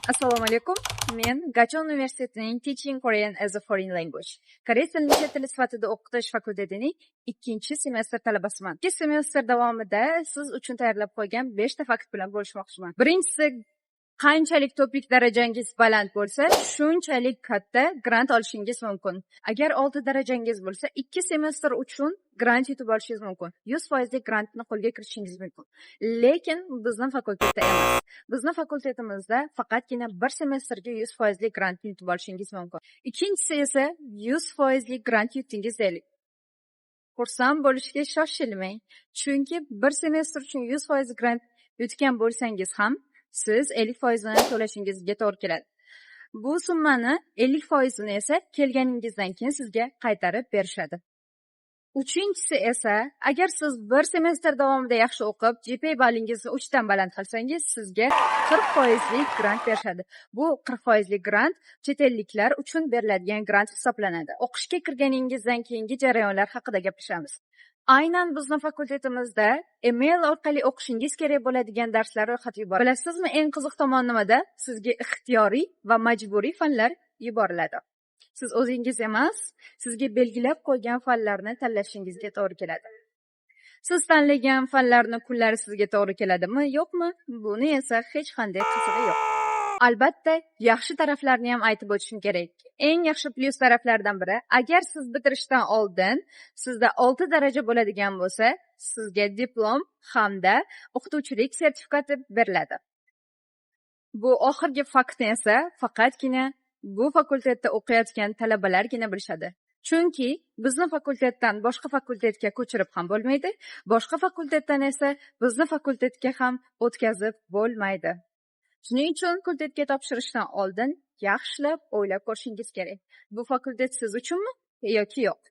Assalomu alaykum. Men Gachon universitetining Teaching Korean as a Foreign Language koreys tilini chet tili sifatida o'qitish fakultetining 2-semestr talabasiman. 2 semestr davomida siz uchun tayyorlab qo'ygan 5 ta fakt bilan bo'lishmoqchiman. Birinchisi, qanchalik topik darajangiz baland bo'lsa, shunchalik katta grant olishingiz mumkin. Agar 6 darajangiz bo'lsa, 2 semestr uchun grant yutib olishingiz mumkin. 100% grantni qo'lga kiritishingiz mumkin. Lekin bizning fakultetda emas. Bizning fakultetimizda faqatgina 1 semestrga 100% grant yutib olishingiz mumkin. Ikkinchisi esa 100% grant yutdingiz deylik. Xursand bo'lishga shoshilmang. Chunki 1 semestr uchun 100% grant yutgan bo'lsangiz ham siz 50% to'lashingizga to'g'ri keladi. Bu summani 50% esa kelganingizdan keyin sizga qaytarib berishadi. Uchinchisi esa, agar siz 1 semestr davomida yaxshi o'qib, GPA ballingizni 3 dan baland qilsangiz, sizga 40% grant berishadi. Bu 40% grant chet elliklar uchun beriladigan grant hisoblanadi. O'qishga kirganingizdan keyingi jarayonlar haqida gaplashamiz. Aynan bizning fakultetimizda email orqali o'qishingiz kerak bo'ladigan darslar ro'yxati yuboriladi. Bilasizmi, eng qiziq tomoni nimada? Sizga ixtiyoriy va majburiy fanlar yuboriladi. Siz o'zingiz emas, sizga belgilab qo'ygan fanlarni tanlashingizga to'g'ri keladi. Siz tanlagan fanlarni kunlari sizga to'g'ri keladimi, yo'qmi? Buni esa hech qanday qizig'i yo'q. Albatta, yaxshi taraflarini ham aytib o'tishim kerak. Eng yaxshi plyus taraflardan biri, agar siz bitirishdan oldin sizda 6 daraja bo'ladigan bo'lsa, sizga diplom hamda o'qituvchilik sertifikati beriladi. Bu oxirgi faktni esa faqatgina bu fakultetda o'qiyotgan talabalargina bilishadi. Chunki bizni fakultetdan boshqa fakultetga ko'chirib ham bo'lmaydi, boshqa fakultetdan esa bizni fakultetga ham o'tkazib bo'lmaydi. Shuning uchun fakultetga topshirishdan oldin yaxshilab o'ylab ko'rishingiz kerak. Bu fakultet siz uchunmi yoki yo'q?